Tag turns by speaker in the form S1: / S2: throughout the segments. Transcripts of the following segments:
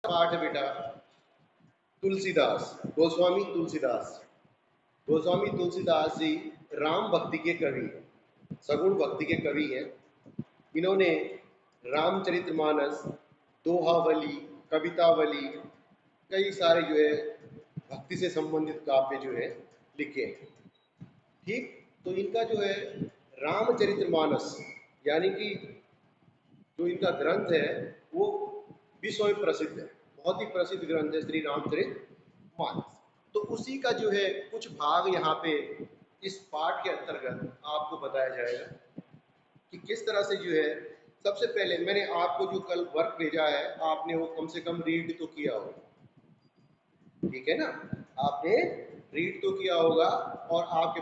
S1: पाठ है बेटा तुलसीदास, गोस्वामी तुलसीदास। गोस्वामी तुलसीदास जी राम भक्ति के कवि हैं, सगुण भक्ति के कवि हैं। इन्होंने रामचरितमानस, दोहावली, कवितावली, कई सारे जो है भक्ति से संबंधित काव्य जो है लिखे हैं। ठीक, तो इनका जो है रामचरितमानस यानी कि जो इनका ग्रंथ है वो विश्व में प्रसिद्ध है, बहुत ही प्रसिद्ध ग्रंथ है श्री रामचरितमानस। तो उसी का जो है कुछ भाग यहाँ पे इस पाठ के अंतर्गत आपको बताया जाएगा कि किस तरह से जो है। सबसे पहले मैंने आपको जो कल वर्क भेजा है आपने वो कम से कम रीड तो किया होगा, ठीक है ना? आपने रीड तो किया होगा और आपके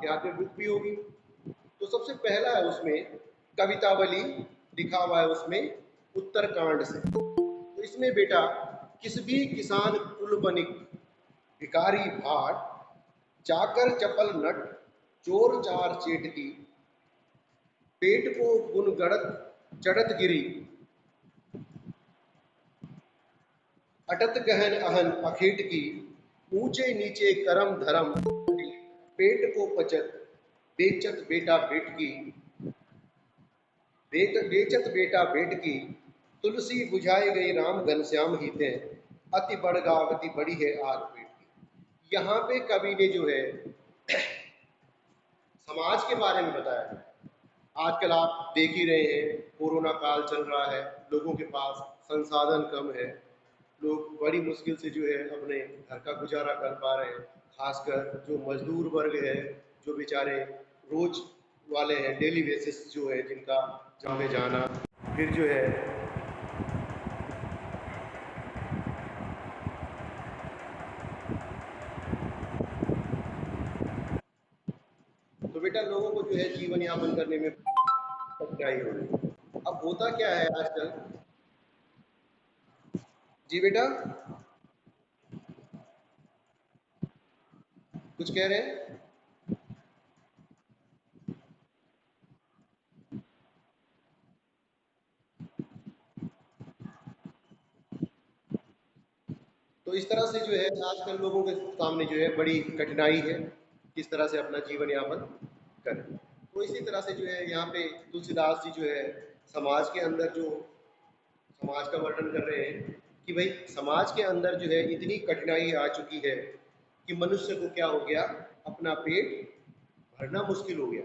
S1: हाथ में बुक भी होगी। तो सबसे पहला है उसमें कवितावली लिखा हुआ है, उसमें उत्तरकांड से। तो इसमें बेटा किस भी किसान कुल बनिक भिखारी भाट चाकर चपल नट चोर चार चेटकी पेट को गुन गड़त चढ़त गिरी अटत गहन अहन अखेट की ऊंचे नीचे करम धर्म पेट को पचत बेचत बेटा बेट की बेचत बेटा बेट की तुलसी बुझाई गई राम घनश्याम ही थे अति बड़ गावती बड़ी है आग पेट की। यहाँ पे कवि ने जो है समाज के बारे में बताया। आजकल आप देख ही रहे हैं, कोरोना काल चल रहा है, लोगों के पास संसाधन कम है, लोग बड़ी मुश्किल से जो है अपने घर का गुजारा कर पा रहे हैं। खासकर जो मजदूर वर्ग है, जो बेचारे रोज वाले हैं, डेली बेसिस जो है, जिनका जहाँ में जाना, फिर जो है तो बेटा लोगों को जो है जीवन यापन करने में कठिनाई हो रही है। अब होता क्या है आजकल, जी बेटा कुछ कह रहे हैं? तो इस तरह से जो है आजकल लोगों के सामने जो है बड़ी कठिनाई है, किस तरह से अपना जीवन यापन करें। तो इसी तरह से जो है यहाँ पे तुलसीदास जी जो है समाज के अंदर जो समाज का वर्णन कर रहे हैं कि भाई समाज के अंदर जो है इतनी कठिनाई आ चुकी है कि मनुष्य को क्या हो गया, अपना पेट भरना मुश्किल हो गया।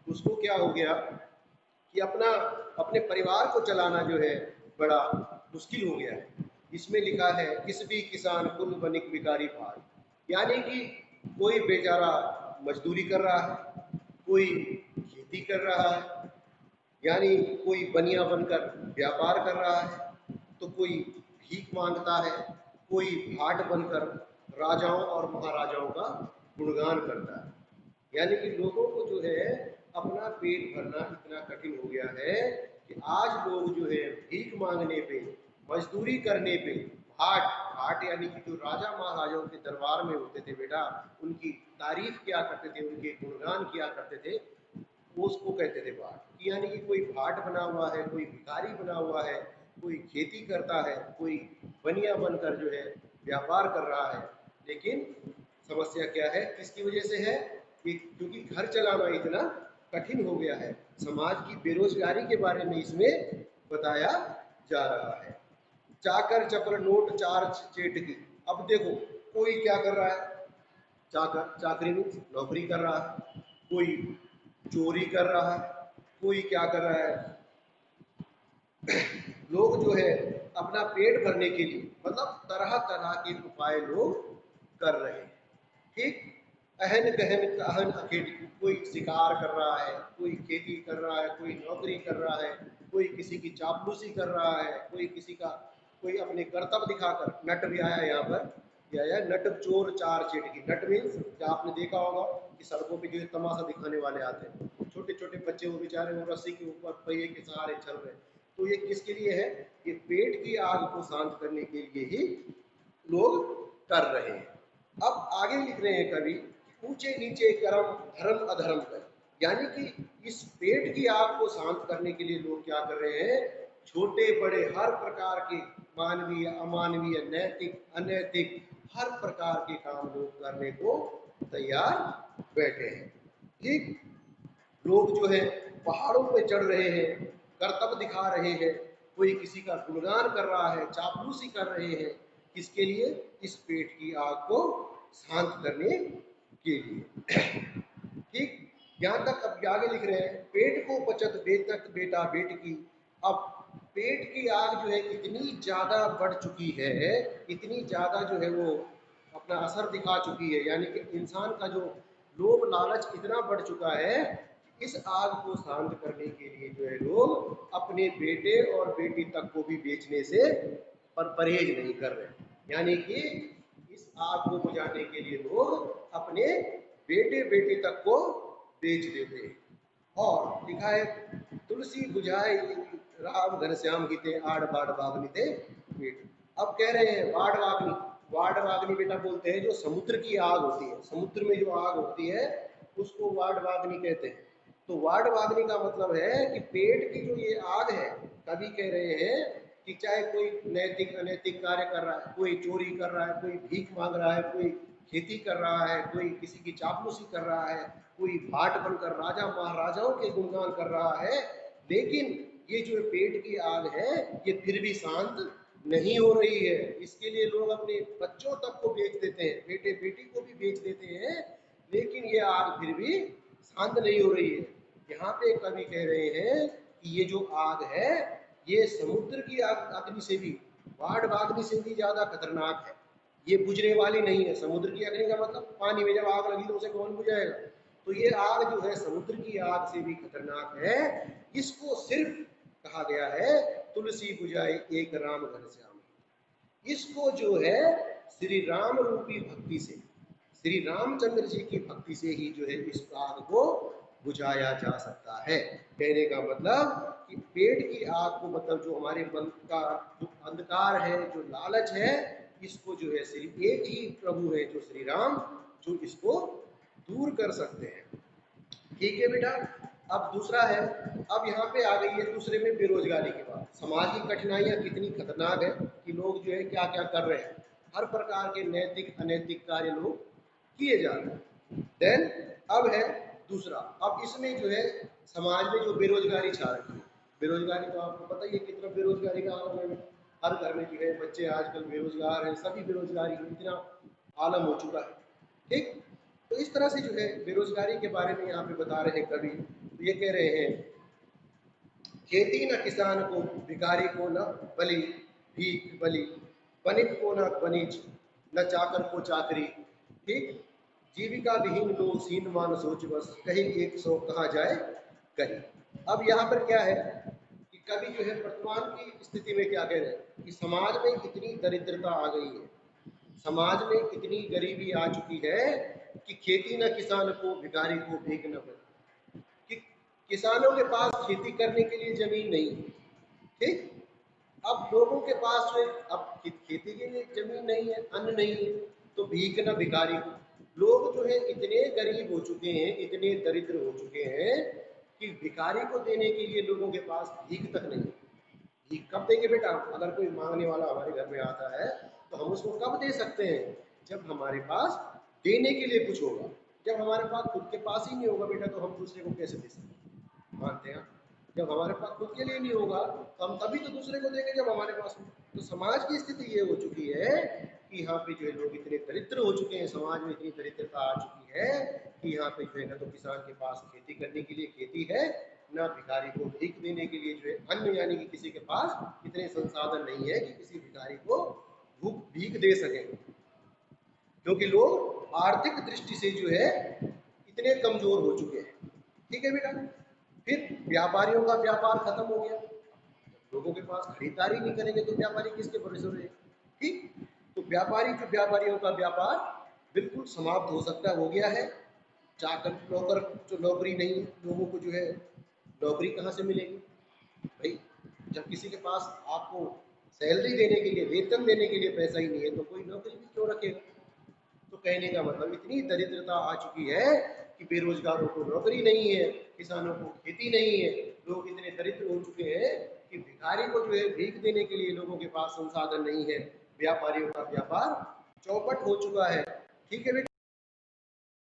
S1: उसको क्या हो गया कि अपने परिवार को चलाना जो है बड़ा मुश्किल हो गया है। इसमें लिखा है किस भी किसान कुल बनिक भिखारी भार, यानी कि कोई बेचारा मजदूरी कर रहा है, कोई खेती कर रहा है, यानी कोई बनिया बनकर व्यापार कर रहा है, तो कोई भीख मांगता है, कोई भाट बनकर राजाओं और महाराजाओं का गुणगान करता है। यानी कि लोगों को जो है अपना पेट भरना इतना कठिन हो गया है कि आज लोग जो है भीख मांगने पे, मजदूरी करने पे, भाट भाट यानी कि जो राजा महाराजाओं के दरबार में होते थे बेटा, उनकी तारीफ किया करते थे, उनके गुणगान किया करते थे, वो उसको कहते थे भाट। यानी कि कोई भाट बना हुआ है, कोई भिखारी बना हुआ है, कोई खेती करता है, कोई बनिया बनकर जो है व्यापार कर रहा है। लेकिन समस्या क्या है, किसकी वजह से है कि क्योंकि घर चलाना इतना कठिन हो गया है। समाज की बेरोजगारी के बारे में इसमें बताया जा रहा है। चाकर चपर नोट चार चेटकी। अब देखो कोई क्या कर रहा है, चाकर चाकरी में नौकरी कर रहा है, कोई चोरी कर रहा है, कोई क्या कर रहा है, लोग जो है अपना पेट भरने के लिए मतलब तरह तरह के उपाय लोग कर रहे हैं। ठीक, अहन गहन अहन अखेट, कोई शिकार कर रहा है, कोई खेती कर रहा है, कोई नौकरी कर रहा है, कोई किसी की चापलूसी कर रहा है, कोई अपने कर्तव्य दिखाकर, नट भी आया यहाँ पर, क्या है नट चोर चार चेटकी। नट मीन्स क्या आपने देखा होगा कि सड़कों पे जो है तमाशा दिखाने वाले आते हैं, छोटे छोटे बच्चे वो बेचारे वो रस्सी के ऊपर पहिए के सहारे चल रहे हैं। तो ये किसके लिए है, ये पेट की आग को शांत करने के लिए ही लोग कर रहे हैं। अब आगे लिख रहे हैं कवि, ऊंचे नीचे कर्म धर्म अधर्म कर, यानी कि इस पेट की आग को शांत करने के लिए लोग क्या कर रहे हैं, छोटे बड़े हर प्रकार के मानवीय, अमानवीय, नैतिक, अनैतिक हर प्रकार के काम लोग करने को तैयार बैठे हैं। ठीक, लोग जो है पहाड़ों पे चढ़ रहे हैं, करतब दिखा रहे हैं, कोई किसी का गुणगान कर रहा है, चापलूसी कर रहे हैं, किसके लिए? इस पेट की आग को शांत करने के लिए। ठीक, यहाँ तक अब आगे लिख रहे हैं, पेट को पचत बेतक बेटा बेटकी। अब पेट की आग जो है इतनी ज्यादा बढ़ चुकी है, इतनी ज्यादा जो है वो अपना असर दिखा चुकी है, यानी कि इंसान का जो लोभ लालच इतना बढ़ चुका है, इस आग को शांत करने के लिए जो है लोग अपने बेटे और बेटी तक को भी बेचने से परहेज नहीं कर रहे। यानी कि इस आग को बुझाने के लिए लोग अपने बेटे बेटी तक को बेच देते हैं। और लिखा है, तुलसी बुझाए राम घनश्याम हिते आड़ बाड़ बागनी थे पेट। अब कह रहे हैं वाड़ वागनी, वाड़ वागनी बेटा बोलते हैं जो समुद्र की आग होती है, समुद्र में जो आग होती है उसको वाड़ वागनी कहते हैं। तो वाड़ वागनी का मतलब है कि पेट की जो ये आग है, कभी कह रहे हैं कि चाहे कोई नैतिक अनैतिक कार्य कर रहा है, कोई चोरी कर रहा है, कोई भीख मांग रहा है, कोई खेती कर रहा है, कोई किसी की चापलूसी कर रहा है, कोई भाट बनकर राजा महाराजाओं के गुणगान कर रहा है, लेकिन ये जो पेट की आग है ये फिर भी शांत नहीं हो रही है। इसके लिए लोग अपने बच्चों तक को बेच देते हैं, बेटे बेटी को भी बेच देते हैं, लेकिन ये आग फिर भी शांत नहीं हो रही है। यहाँ पे कवि कह रहे हैं कि ये जो आग है ये समुद्र की अग्नि से भी, बाढ़ अग्नि से भी ज्यादा खतरनाक है। ये बुझने वाली नहीं है। समुद्र की अग्नि का मतलब पानी में जब आग लगी तो उसे कौन बुझाएगा? तो ये आग जो है समुद्र की आग से भी खतरनाक है। इसको सिर्फ कहा गया है तुलसी बुझाए एक राम घनश्याम। इसको जो है श्री राम रूपी भक्ति से, श्री रामचंद्र जी की भक्ति से ही जो है इस आग को बुझाया जा सकता है। कहने का मतलब कि पेट की आग को, मतलब जो हमारे मन का जो अंधकार है, जो लालच है, इसको जो है सिर्फ एक ही प्रभु है जो श्री राम, जो इसको दूर कर सकते हैं। ठीक है बेटा। अब दूसरा है, अब यहाँ पे आ गई है दूसरे में बेरोजगारी की बात। समाज की कठिनाइयाँ कितनी खतरनाक है कि लोग जो है क्या क्या कर रहे हैं, हर प्रकार के नैतिक अनैतिक कार्य लोग किए जा रहे हैं। देन अब है दूसरा, अब इसमें जो है समाज में जो बेरोजगारी छा रही है, बेरोजगारी तो आपको पता ही है कितना बेरोजगारी का आलम है। हर घर में जो है बच्चे आजकल बेरोजगार हैं, सभी बेरोजगारी इतना आलम हो चुका है। ठीक, तो इस तरह से जो है बेरोजगारी के बारे में यहाँ पे बता रहे हैं कवि। तो ये कह रहे हैं, खेती न किसान को, भिखारी को न बलि, भीख बलि, वनिक को न वनिज, न चाकर को चाकरी। ठीक, जीविका विहीन लोग सीन मान सोच बस, कहीं 100 कहा जाए कहीं। अब यहाँ पर क्या है कि कवि जो है वर्तमान की स्थिति में क्या कह रहे हैं कि समाज में इतनी दरिद्रता आ गई है, समाज में इतनी गरीबी आ चुकी है कि खेती न किसान को, भिखारी को भीख न बने। कि किसानों के पास खेती करने के लिए जमीन नहीं है। ठीक, अब लोगों के पास जो अब खेती के लिए जमीन नहीं है, अन्न नहीं है, तो भीख न भिखारी को। लोग जो है इतने गरीब हो चुके हैं, इतने दरिद्र हो चुके हैं कि भिखारी को देने के लिए लोगों के पास भीख तक नहीं है। भीख कब देंगे बेटा? अगर कोई मांगने वाला हमारे घर में आता है तो हम उसको कब दे सकते हैं? जब हमारे पास देने के लिए कुछ होगा। जब हमारे पास खुद के पास ही नहीं होगा बेटा तो हम दूसरे को कैसे दे सकते हैं? मानते हैं? जब हमारे पास खुद के लिए नहीं होगा तो हम तभी तो दूसरे को देंगे जब हमारे पास हो। तो समाज की स्थिति ये हो चुकी है कि यहाँ पे जो है लोग इतने दरिद्र हो चुके हैं, समाज में इतनी दरिद्रता आ चुकी है कि यहाँ पे जो है ना तो किसान के पास खेती करने के लिए खेती है, ना भिखारी को भीख देने के लिए जो है अन्न, यानी कि किसी के पास इतने संसाधन नहीं है कि किसी भिखारी को भीख दे सके, क्योंकि लोग आर्थिक दृष्टि से जो है इतने कमजोर हो चुके हैं। ठीक है बेटा। फिर व्यापारियों का व्यापार खत्म हो गया, लोगों के पास खरीदारी नहीं करेंगे तो व्यापारी किसके भरोसे रहे? ठीक, तो व्यापारियों का व्यापार बिल्कुल समाप्त हो सकता हो गया है। चाकर नौकर जो नौकरी नहीं है, लोगों को जो है नौकरी कहाँ से मिलेगी भाई? जब किसी के पास आपको सैलरी देने के लिए, वेतन देने के लिए पैसा ही नहीं है तो कोई नौकरी भी क्यों रखेगा? तो कहने का मतलब इतनी दरिद्रता आ चुकी है कि बेरोजगारों को नौकरी नहीं है, किसानों को खेती नहीं है, लोग इतने दरिद्र हो चुके हैं कि भिखारी को जो है भीख देने के लिए लोगों के पास संसाधन नहीं है, व्यापारियों का व्यापार चौपट हो चुका है। ठीक है बेटा।